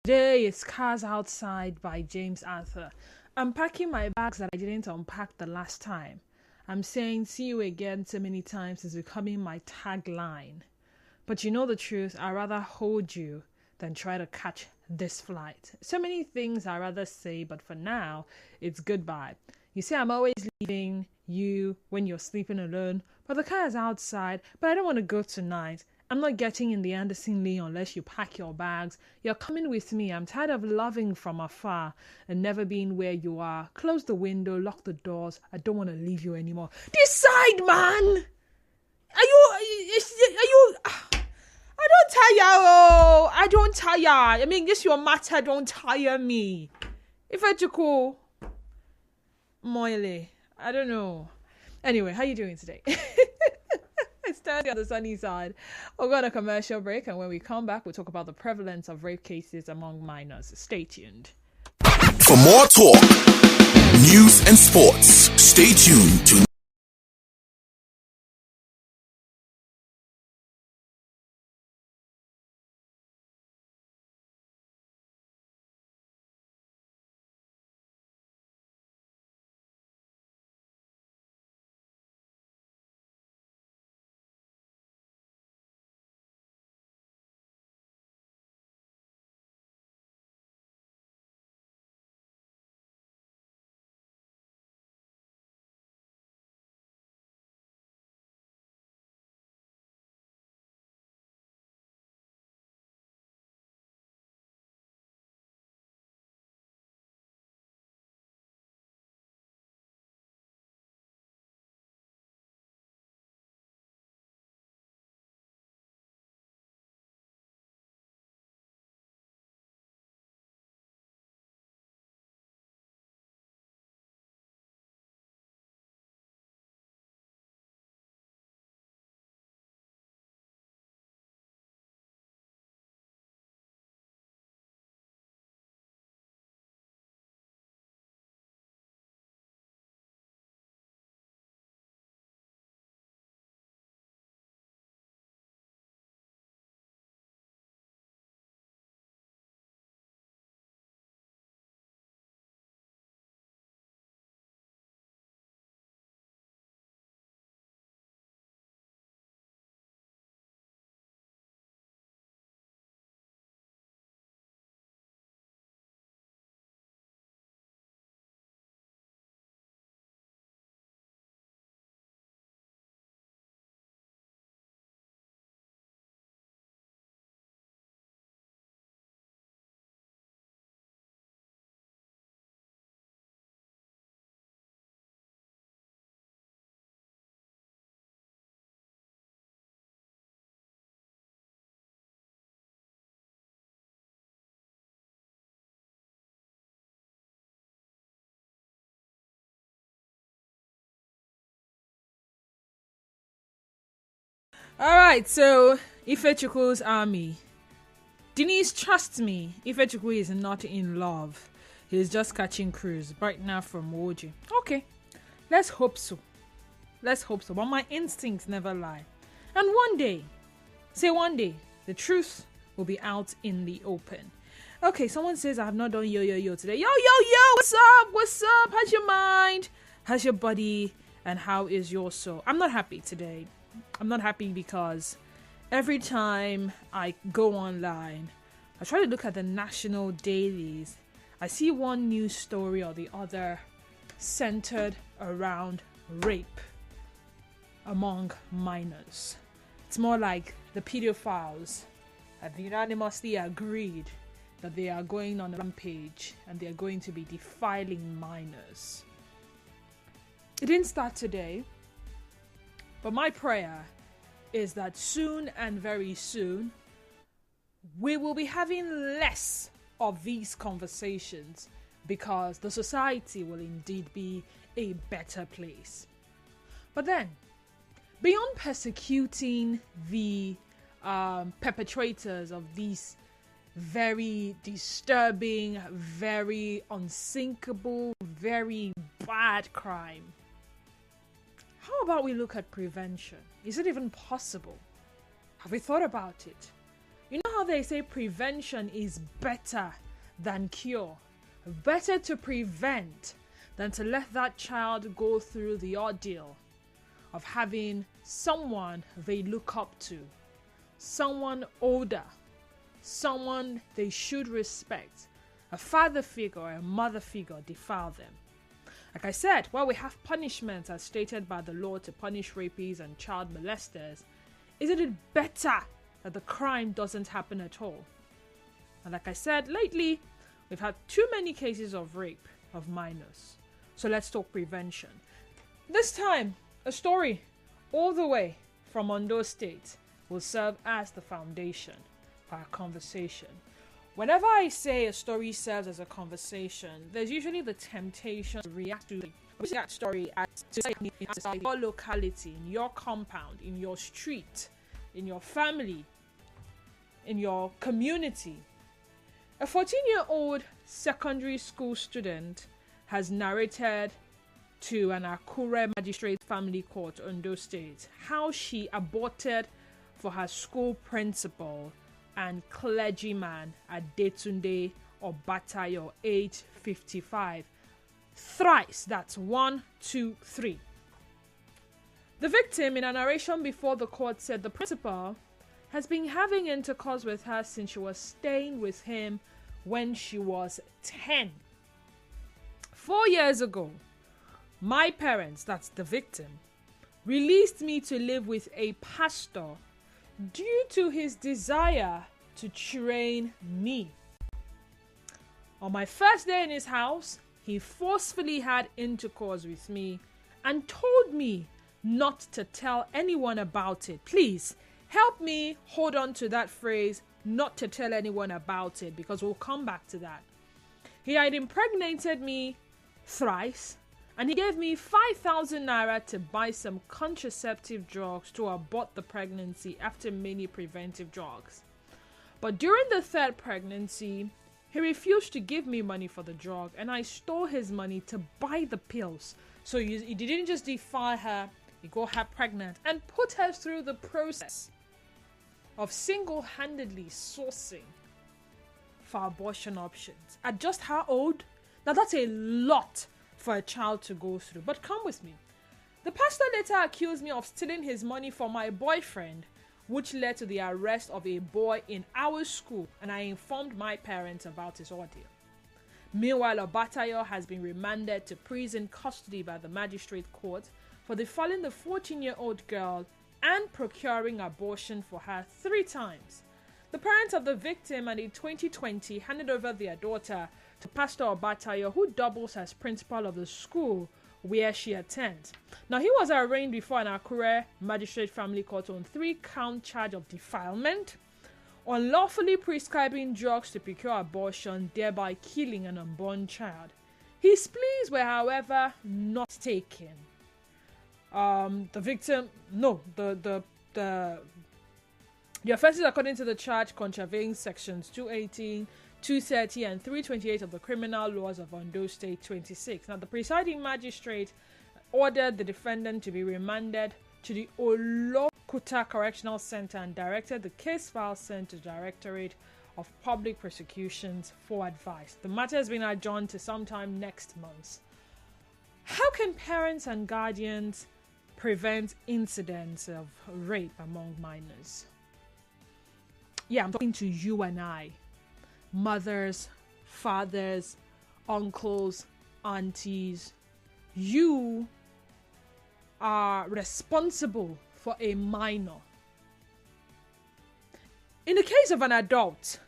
Today is Cars Outside by James Arthur. I'm packing my bags that I didn't unpack the last time. I'm saying see you again so many times is becoming my tagline. But you know the truth, I'd rather hold you than try to catch this flight. So many things I'd rather say, but for now, it's goodbye. You say I'm always leaving you when you're sleeping alone, but the car is outside, but I don't want to go tonight. I'm not getting in the Anderson Lee unless you pack your bags. You're coming with me. I'm tired of loving from afar and never being where you are. Close the window, lock the doors. I don't want to leave you anymore. Decide, man! Are you... I don't tire, oh! I don't tire. I mean, just your matter don't tire me. If I cool, Moile. I don't know. Anyway, how you doing today? It's Thursday on the sunny side. We'll go on a commercial break, and when we come back, we'll talk about the prevalence of rape cases among minors. Stay tuned. For more talk, news and sports, stay tuned to Alright, so Ifechukwu's army. Denise, trust me, Ifechukwu is not in love. He's just catching cruise right now from Woji. Okay, let's hope so. But my instincts never lie. And one day, the truth will be out in the open. Okay, someone says I have not done yo today. Yo, what's up? How's your mind? How's your body? And how is your soul? I'm not happy today. I'm not happy because every time I go online, I try to look at the national dailies. I see one news story or the other centered around rape among minors. It's more like the pedophiles have unanimously agreed that they are going on a rampage and they are going to be defiling minors. It didn't start today, but my prayer is that soon and very soon, we will be having less of these conversations because the society will indeed be a better place. But then, beyond persecuting the perpetrators of these very disturbing, very unsinkable, very bad crime, how about we look at prevention? Is it even possible? Have we thought about it? You know how they say prevention is better than cure? Better to prevent than to let that child go through the ordeal of having someone they look up to, someone older, someone they should respect, a father figure or a mother figure defile them. Like I said, while we have punishments as stated by the law to punish rapists and child molesters, isn't it better that the crime doesn't happen at all? And like I said, lately, we've had too many cases of rape of minors. So let's talk prevention. This time, a story all the way from Ondo State will serve as the foundation for our conversation. Whenever I say a story serves as a conversation, there's usually the temptation to react to that story as in your locality, in your compound, in your street, in your family, in your community. A 14-year-old secondary school student has narrated to an Akure Magistrate Family Court, Ondo State, how she aborted for her school principal and clergyman Adetunde Obatayo, age 55. Thrice, that's 1, 2, 3. The victim, in a narration before the court, said the principal has been having intercourse with her since she was staying with him when she was 10. 4 years ago, my parents, that's the victim, released me to live with a pastor due to his desire to train me. On my first day in his house, he forcefully had intercourse with me and told me not to tell anyone about it. Please help me hold on to that phrase, not to tell anyone about it, because we'll come back to that. He had impregnated me thrice, and he gave me 5,000 naira to buy some contraceptive drugs to abort the pregnancy after many preventive drugs. But during the third pregnancy, he refused to give me money for the drug, and I stole his money to buy the pills. So he didn't just defile her, he got her pregnant and put her through the process of single-handedly sourcing for abortion options. At just how old? Now that's a lot for a child to go through, but come with me. The pastor later accused me of stealing his money for my boyfriend, which led to the arrest of a boy in our school, and I informed my parents about his ordeal. Meanwhile, Obatayo has been remanded to prison custody by the magistrate court for defiling the 14-year-old girl and procuring abortion for her 3 times. The parents of the victim in 2020 handed over their daughter to Pastor Obatayo, who doubles as principal of the school where she attends. Now, he was arraigned before an Akure Magistrate Family Court on 3-count charge of defilement, unlawfully prescribing drugs to procure abortion, thereby killing an unborn child. His pleas were, however, not taken. The offences, according to the charge, contravene sections 218, 230 and 328 of the criminal laws of Ondo State 26. Now, the presiding magistrate ordered the defendant to be remanded to the Olokuta Correctional Center and directed the case file sent to the Directorate of Public Prosecutions for advice. The matter has been adjourned to sometime next month. How can parents and guardians prevent incidents of rape among minors? Yeah, I'm talking to you and I. Mothers, fathers, uncles, aunties. You are responsible for a minor. In the case of an adult,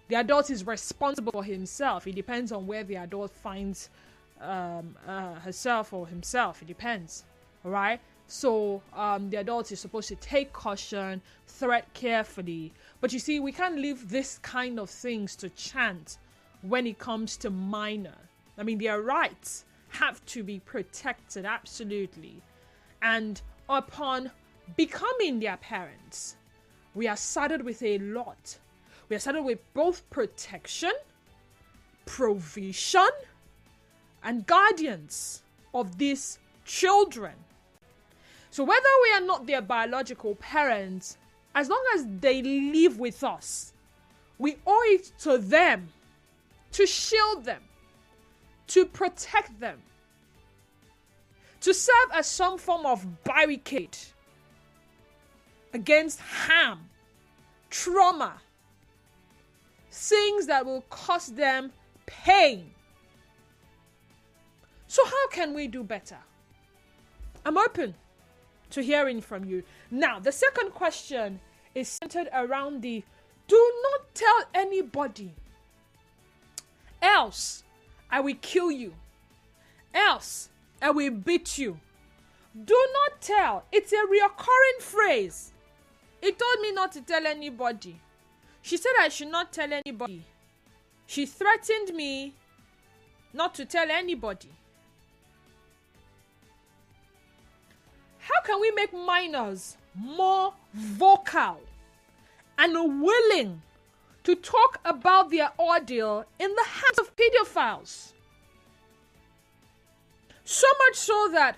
the adult is responsible for himself. It depends on where the adult finds herself or himself. It depends. All right? So the adult is supposed to take caution, tread carefully. But you see, we can't leave this kind of things to chance when it comes to minor. I mean, their rights have to be protected, absolutely. And upon becoming their parents, we are saddled with a lot. We are saddled with both protection, provision, and guardians of these children. So whether we are not their biological parents, as long as they live with us, we owe it to them to shield them, to protect them, to serve as some form of barricade against harm, trauma, things that will cause them pain. So how can we do better? I'm open to hearing from you. Now, the second question is centered around the do not tell anybody, else I will kill you, else I will beat you. Do not tell. It's a recurring phrase. He told me not to tell anybody. She said I should not tell anybody. She threatened me not to tell anybody. How can we make minors more vocal and willing to talk about their ordeal in the hands of pedophiles? So much so that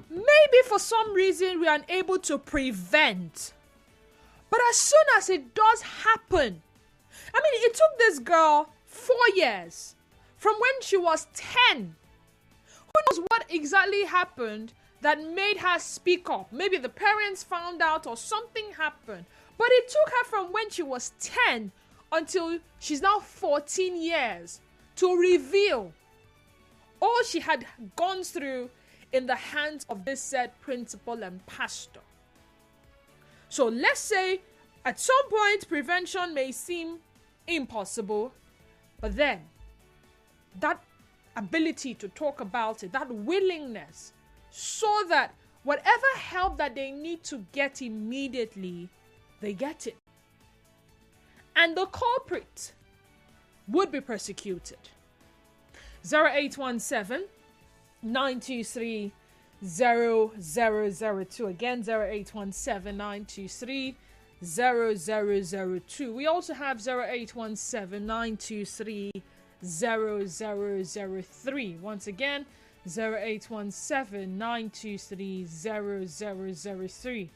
maybe for some reason we are unable to prevent. But as soon as it does happen, I mean, it took this girl 4 years from when she was 10. Who knows what exactly happened that made her speak up? Maybe the parents found out or something happened. But it took her from when she was 10 until she's now 14 years to reveal all she had gone through in the hands of this said principal and pastor. So let's say at some point prevention may seem impossible, but then that ability to talk about it, that willingness, so that whatever help that they need to get immediately, they get it. And the culprit would be persecuted. 0817 923 0002. Again, 0817 923 0002. We also have 0817 923 0003. Once again, 0817 923 0003.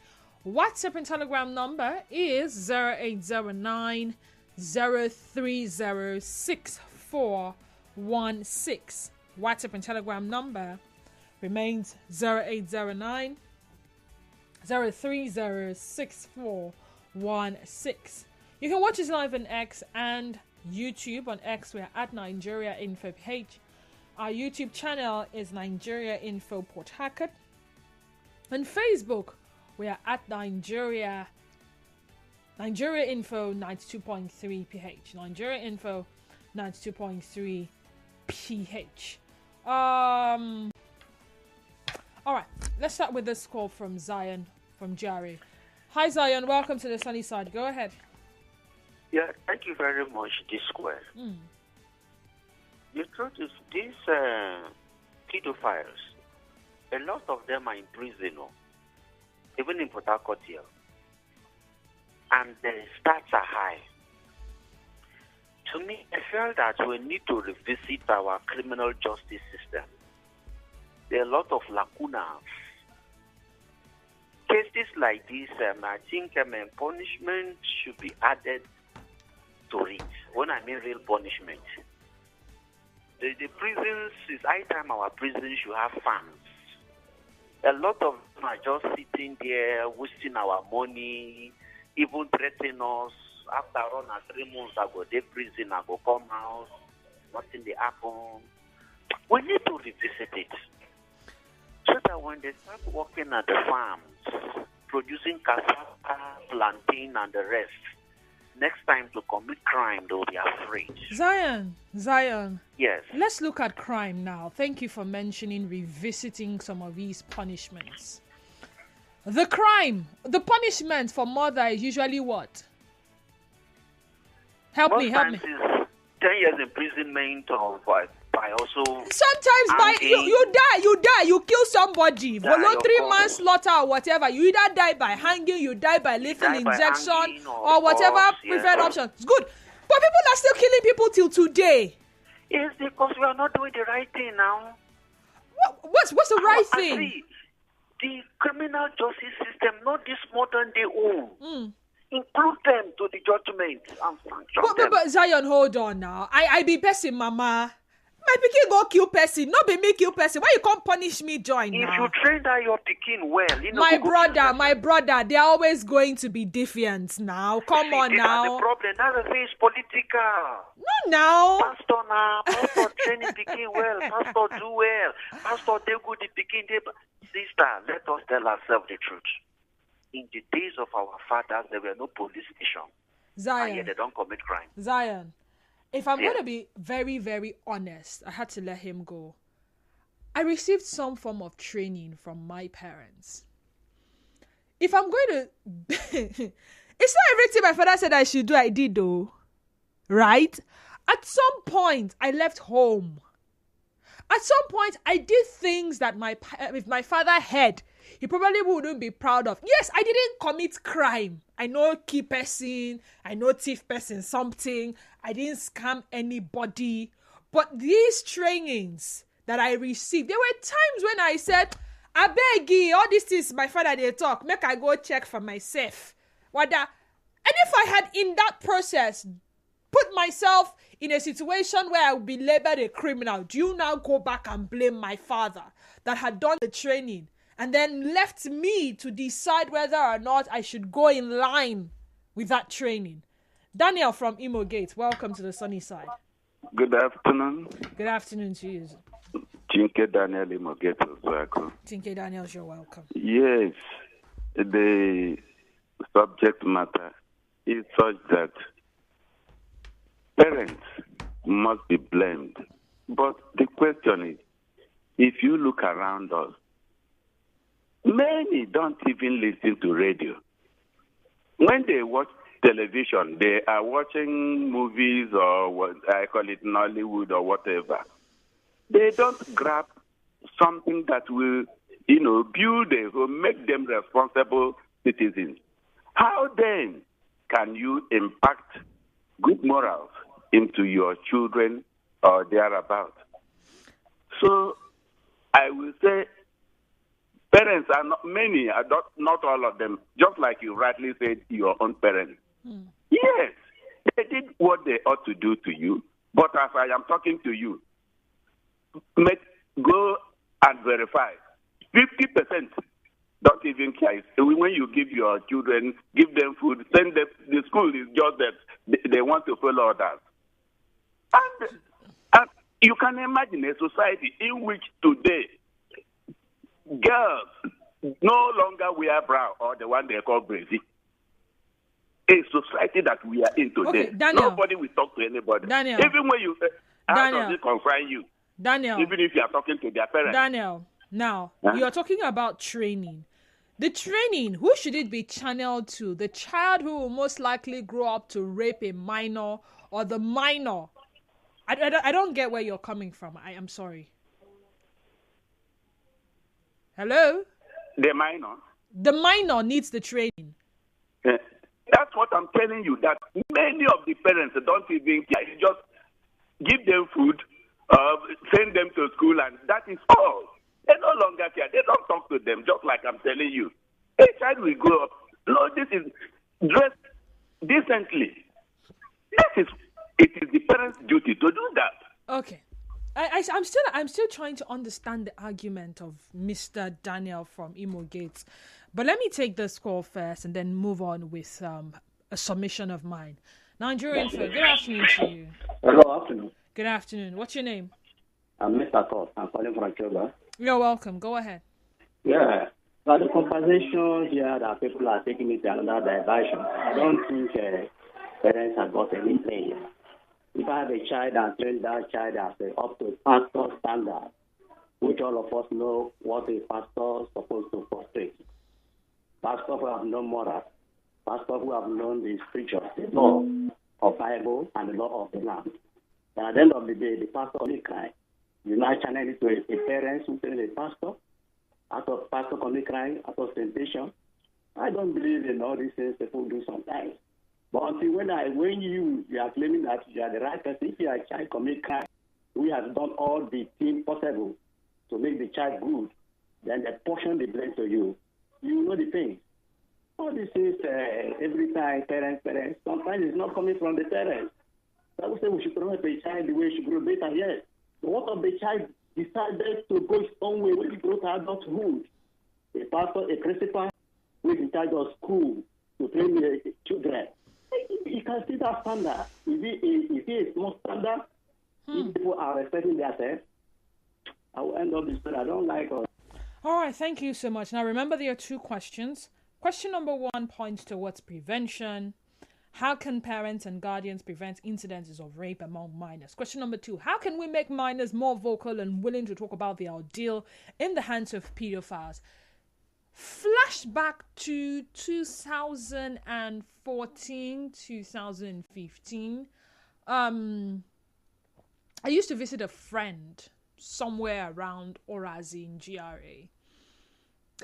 WhatsApp and Telegram number is 0809 030 6416. WhatsApp and Telegram number remains 0809 030 6416. You can watch us live on X and YouTube. On X, we are at Nigeria Info PH. Our YouTube channel is Nigeria Info Port Harcourt. On Facebook, we are at Nigeria Info 92.3 PH. Nigeria Info 92.3 PH. All right, let's start with this call from Zion from Jari. Hi Zion, welcome to the sunny side. Go ahead. Yeah, thank you very much, D-Square. The truth is, these pedophiles, a lot of them are in prison, even in Port Harcourt here. And the stats are high. To me, I feel that we need to revisit our criminal justice system. There are a lot of lacunas. Cases like this, I think punishment should be added to it. When I mean real punishment. The prisons, it's high time our prisons should have fans. A lot of them are just sitting there, wasting our money, even threatening us. After all, 3 months I go to prison, I go come out, nothing they happen. We need to revisit it. So that when they start working at the farms, producing cassava, plantain, and the rest, next time to commit crime, they'll be afraid. Zion. Yes. Let's look at crime now. Thank you for mentioning revisiting some of these punishments. The punishment for murder is usually what? Help me. 10 years imprisonment or by also. Sometimes by you die, you kill somebody, voluntary manslaughter or whatever. You either die by hanging, you die by lethal injection or whatever preferred option. It's good, but people are still killing people till today. Yes, because we are not doing the right thing now. What's the right thing? the criminal justice system, not this modern day old. Mm. Include them to the judgment and sanction them. But Zion, hold on now. I be person, mama. My pikin go kill person, not be me kill person. Why you can't punish me, join If now? you train that your pikin well, you know. My brother, they are always going to be defiant now. Come on now. That's the problem. That's the thing. It's political. No, now. Pastor training pikin well. Pastor do well. Pastor they good the pikin. Sister, let us tell ourselves the truth. In the days of our fathers, there were no police station. Zion. And yet they don't commit crime. Zion. If I'm going to be very, very honest, I had to let him go. I received some form of training from my parents. If I'm going to... it's not everything my father said I should do, I did though. Right? At some point, I left home. At some point, I did things that if my father had, he probably wouldn't be proud of. Yes, I didn't commit crime. I know key person, I know thief person something. I didn't scam anybody. But these trainings that I received, there were times when I said, I beg you, all these things my father they talk, make I go check for myself. And if I had in that process put myself in a situation where I would be labeled a criminal, do you now go back and blame my father that had done the training and then left me to decide whether or not I should go in line with that training? Daniel from Imo Gate, welcome to the sunny side. Good afternoon. Good afternoon to you. Chinke Daniel Imo Gate, welcome. Tinke Daniels, you're welcome. Yes, the subject matter is such that parents must be blamed. But the question is, if you look around us, many don't even listen to radio. When they watch television, they are watching movies or what I call it Nollywood or whatever. They don't grab something that will, build a home, make them responsible citizens. How then can you impact good morals into your children or thereabout? So I will say parents are not, many are not all of them, just like you rightly said, your own parents. Yes, they did what they ought to do to you, but as I am talking to you, go and verify. 50% don't even care. When you give your children, give them food, send them, the school is just that they want to follow others. And you can imagine a society in which today girls no longer wear bra or the one they call brazy. A society that we are in today. Okay, Daniel. Nobody will talk to anybody. Daniel. Even when you how does it confine you? Daniel. Even if you are talking to their parents. Daniel, now, you're talking about training. The training, who should it be channeled to? The child who will most likely grow up to rape a minor, or the minor? I don't get where you're coming from. I am sorry. Hello? The minor? The minor needs the training. That's what I'm telling you, that many of the parents don't even care. You just give them food, send them to school, and that is all. They no longer care. They don't talk to them, just like I'm telling you. A child will grow up. No, this is dressed decently. It is the parents' duty to do that. Okay. I'm still trying to understand the argument of Mr. Daniel from Imo Gates. But let me take this call first and then move on with a submission of mine. Nigerian Phil, good afternoon to you. Hello, afternoon. Good afternoon. What's your name? I'm Mr. Todd. I'm calling from Cuba. You're welcome. Go ahead. Yeah. But the conversation here that people are taking it to another diversion, I don't think parents have got any play here. If I have a child and train that child as up to pastor standard, which all of us know what a pastor is supposed to portray. Pastors who have known morals, pastors who have known the scriptures, the law of Bible and the law of the land. And at the end of the day, the pastor only cry. You now channel it to a parent who train a pastor, out of pastor only crying, out of temptation. I don't believe in all these things people do sometimes. But until when you are claiming that you are the right person, if you are a child commit crime, we have done all the things possible to make the child good. then they portion the blame to you. You know the thing. All this is every time parents. Sometimes it's not coming from the parents. I would say we should promote a child the way he should grow better, yes. But what if the child decided to go his own way when he grows to adulthood? A pastor, a principal, who is in charge of school to train the children. You can see that standard. Is it a small standard? If people are respecting themselves, I will end up this story. I don't like us. All right, thank you so much. Now remember, there are two questions. Question number 1 points towards prevention. How can parents and guardians prevent incidences of rape among minors? Question number 2, how can we make minors more vocal and willing to talk about their ordeal in the hands of pedophiles? Flashback to 2014, 2015. I used to visit a friend somewhere around Orazi in GRA.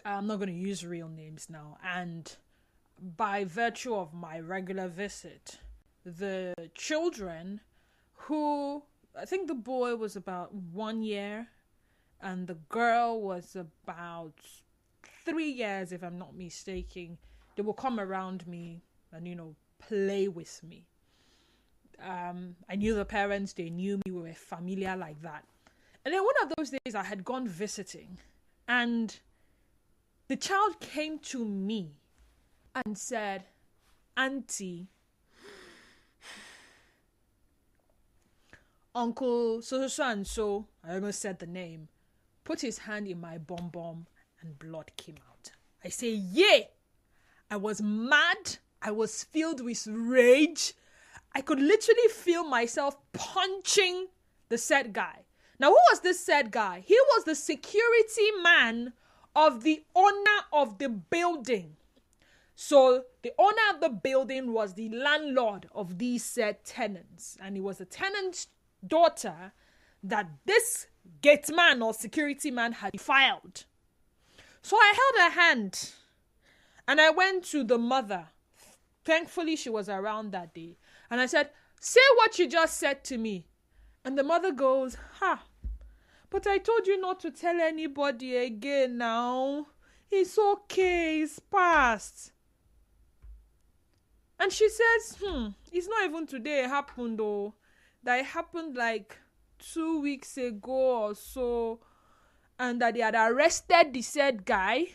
I'm not going to use real names now. And by virtue of my regular visit, the children who, I think the boy was about 1 year and the girl was about 3 years, if I'm not mistaken, they will come around me and, play with me. I knew the parents, they knew me, we were familiar like that. And then one of those days I had gone visiting and the child came to me and said, Auntie, Uncle so and so, I almost said the name, put his hand in my bum and blood came out. I say, yay! I was mad. I was filled with rage. I could literally feel myself punching the said guy. Now, who was this said guy? He was the security man of the owner of the building. So the owner of the building was the landlord of these said tenants. And it was the tenant's daughter that this gate man or security man had defiled. So I held her hand and I went to the mother. Thankfully, she was around that day. And I said, say what you just said to me. And the mother goes, but I told you not to tell anybody again now. It's okay, it's past. And she says, it's not even today it happened though. That it happened like 2 weeks ago or so. And that they had arrested the said guy.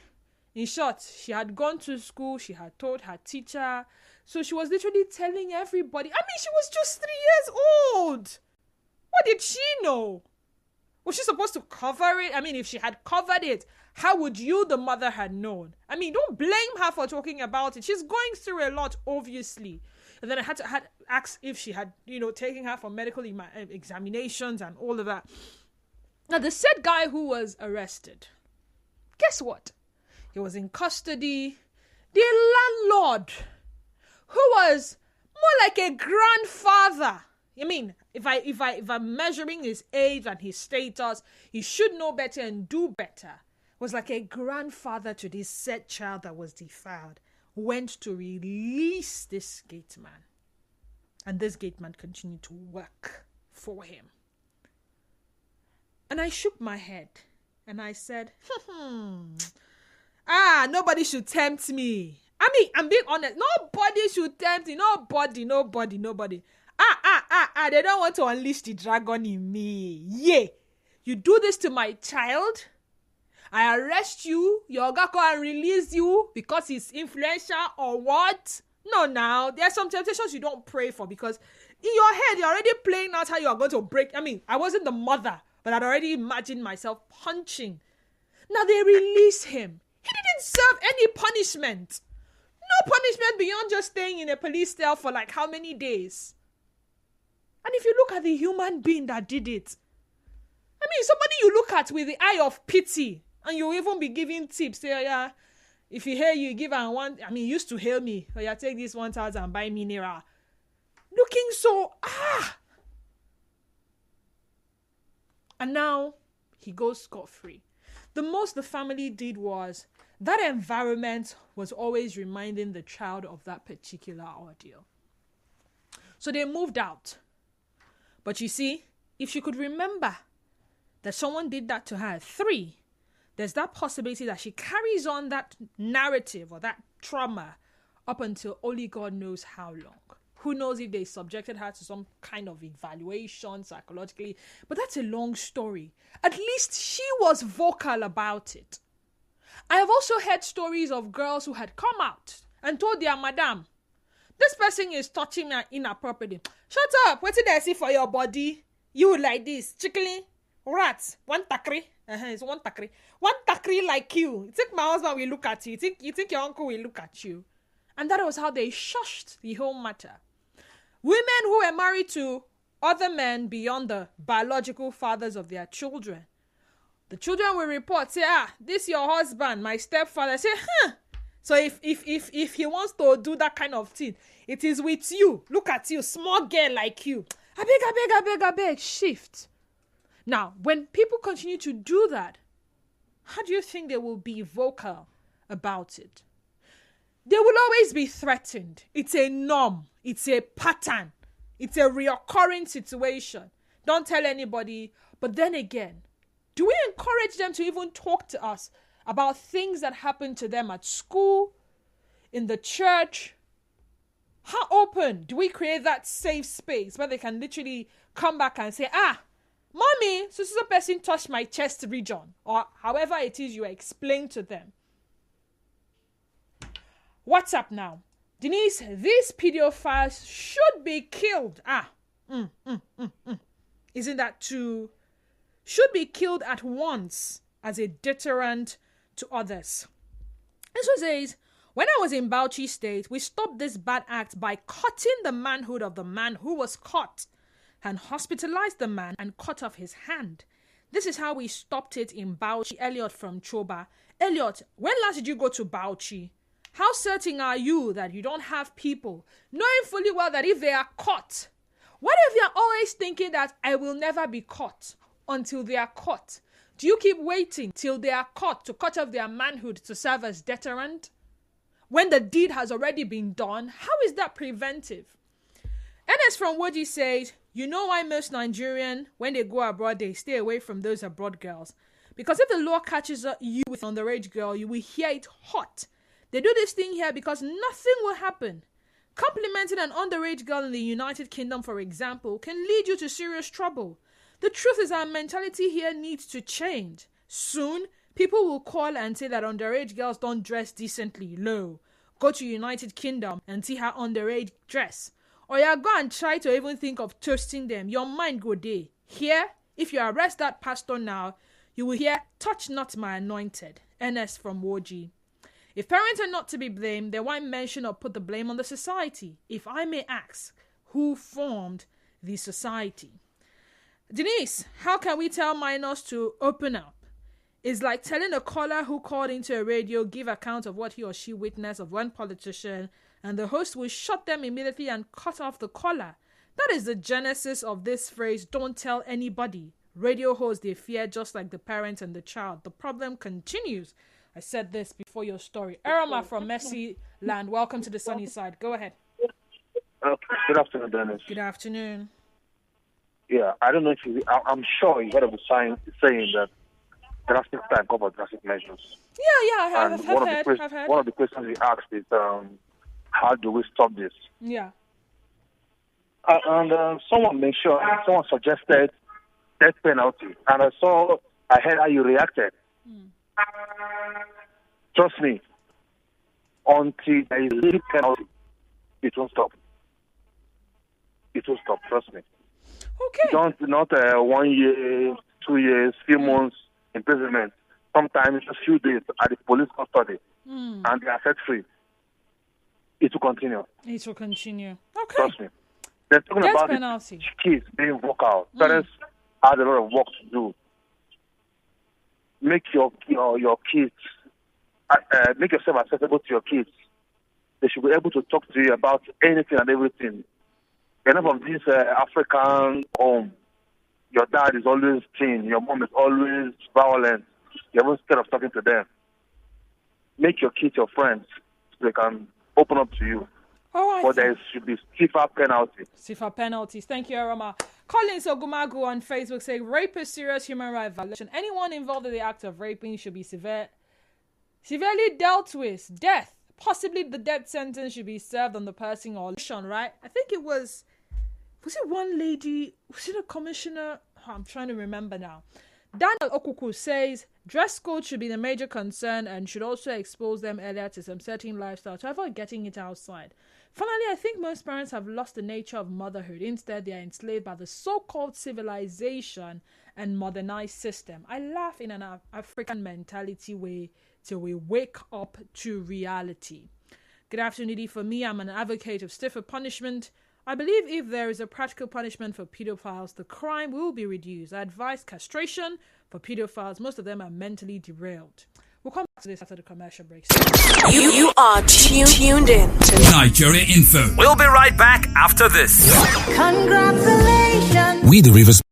In short, she had gone to school, she had told her teacher. So she was literally telling everybody. I mean, she was just 3 years old. What did she know? Was she supposed to cover it? I mean, if she had covered it, how would you, the mother, had known? I mean, don't blame her for talking about it. She's going through a lot, obviously. And then I had to ask if she had, taken her for medical examinations and all of that. Now, the said guy who was arrested, guess what? He was in custody. The landlord, who was more like a grandfather. I mean, if I'm measuring his age and his status, he should know better and do better. Was like a grandfather to this said child that was defiled. Went to release this gate man. And this gate man continued to work for him. And I shook my head. And I said, nobody should tempt me. I mean, I'm being honest. Nobody should tempt me. Nobody. They don't want to unleash the dragon in me. Yeah. You do this to my child, I arrest you, your oga come and release you because he's influential or what? No, now, there are some temptations you don't pray for because in your head, you're already playing out how you are going to break. I mean, I wasn't the mother, but I'd already imagined myself punching. Now they release him. He didn't serve any punishment. No punishment beyond just staying in a police cell for like how many days? And if you look at the human being that did it, I mean, somebody you look at with the eye of pity, and you even be giving tips. Say, yeah, if he hail you, give her one. I mean, he used to hail me. Oh, yeah, take this 1,000 and buy mineral. Looking so, And now, he goes scot-free. The most the family did was, that environment was always reminding the child of that particular ordeal. So they moved out. But you see, if she could remember that someone did that to her at 3, there's that possibility that she carries on that narrative or that trauma up until only God knows how long. Who knows if they subjected her to some kind of evaluation psychologically. But that's a long story. At least she was vocal about it. I have also heard stories of girls who had come out and told their madam, this person is touching me inappropriately. Shut up. What did I see for your body? You like this. Chickly. Rats. One takri. It's one takri. One takri like you. You think my husband will look at you. You think your uncle will look at you. And that was how they shushed the whole matter. Women who were married to other men beyond the biological fathers of their children. The children will report, say, this your husband, my stepfather. Say, So if he wants to do that kind of thing, it is with you. Look at you, small girl like you. I beg, shift. Now, when people continue to do that, how do you think they will be vocal about it? They will always be threatened. It's a norm. It's a pattern. It's a reoccurring situation. Don't tell anybody. But then again, do we encourage them to even talk to us about things that happen to them at school, in the church? How open do we create that safe space where they can literally come back and say, mommy, so person touched my chest region, or however it is you explain to them. What's up now? Denise, these pedophiles should be killed. Isn't that too? Should be killed at once as a deterrent to others. This one says, when I was in Bauchi State, we stopped this bad act by cutting the manhood of the man who was caught and hospitalized the man and cut off his hand. This is how we stopped it in Bauchi. Elliot from Choba. Elliot, when last did you go to Bauchi? How certain are you that you don't have people knowing fully well that if they are caught, what if they are always thinking that I will never be caught until they are caught? Do you keep waiting till they are caught to cut off their manhood to serve as deterrent? When the deed has already been done, how is that preventive? Ernest from Woji says, you know why most Nigerian, when they go abroad, they stay away from those abroad girls? Because if the law catches you with an underage girl, you will hear it hot. They do this thing here because nothing will happen. Complimenting an underage girl in the United Kingdom, for example, can lead you to serious trouble. The truth is our mentality here needs to change. Soon, people will call and say that underage girls don't dress decently. No. Go to United Kingdom and see how underage dress. Or you go and try to even think of toasting them. Your mind go there. Here, if you arrest that pastor now, you will hear, touch not my anointed. Ernest from Woji. If parents are not to be blamed, then why mention or put the blame on the society? If I may ask, who formed the society? Denise, how can we tell minors to open up? It's like telling a caller who called into a radio give account of what he or she witnessed of one politician, and the host will shut them immediately and cut off the caller. That is the genesis of this phrase, don't tell anybody. Radio hosts, they fear just like the parent and the child. The problem continues. I said this before your story. Eroma from Mercy Land, welcome to the sunny side. Go ahead. Good afternoon, Dennis. Good afternoon. Yeah, I don't know if I'm sure you heard of the saying that drastic time covers drastic measures. Yeah, I've heard. One of the questions he asked is, how do we stop this? Yeah. And someone suggested death penalty, and I heard how you reacted. Trust me, until there is a penalty, it won't stop. It will stop, trust me. Okay. Not 1 year, 2 years, few months imprisonment. Sometimes just few days at the police custody, and they are set free. It will continue. It will continue. Okay. Trust me. They're talking death about penalty. The kids being vocal. Parents have a lot of work to do. Make your kids, make yourself accessible to your kids. They should be able to talk to you about anything and everything. Enough of this African home. Your dad is always thin. Your mom is always violent. You're always scared of talking to them. Make your kids your friends so they can open up to you. All right. but there should be stiffer penalty. Stiffer penalties. Thank you, Arama. Collins Ogumagu on Facebook saying, rape is serious human rights violation. Anyone involved in the act of raping should be severely dealt with. Death. Possibly the death sentence should be served on the person or right? I think it was it one lady? Was it a commissioner? Oh, I'm trying to remember now. Daniel Okuku says dress code should be the major concern and should also expose them earlier to some certain lifestyle to avoid getting it outside. Finally, I think most parents have lost the nature of motherhood. Instead, they are enslaved by the so-called civilization and modernized system. I laugh in an African mentality way till we wake up to reality. Good afternoon, Edie. For me, I'm an advocate of stiffer punishment. I believe if there is a practical punishment for pedophiles, the crime will be reduced. I advise castration for pedophiles. Most of them are mentally derailed. We'll come back to this after the commercial break. You are tuned in to Nigeria Info. We'll be right back after this. Congratulations. We the Rivers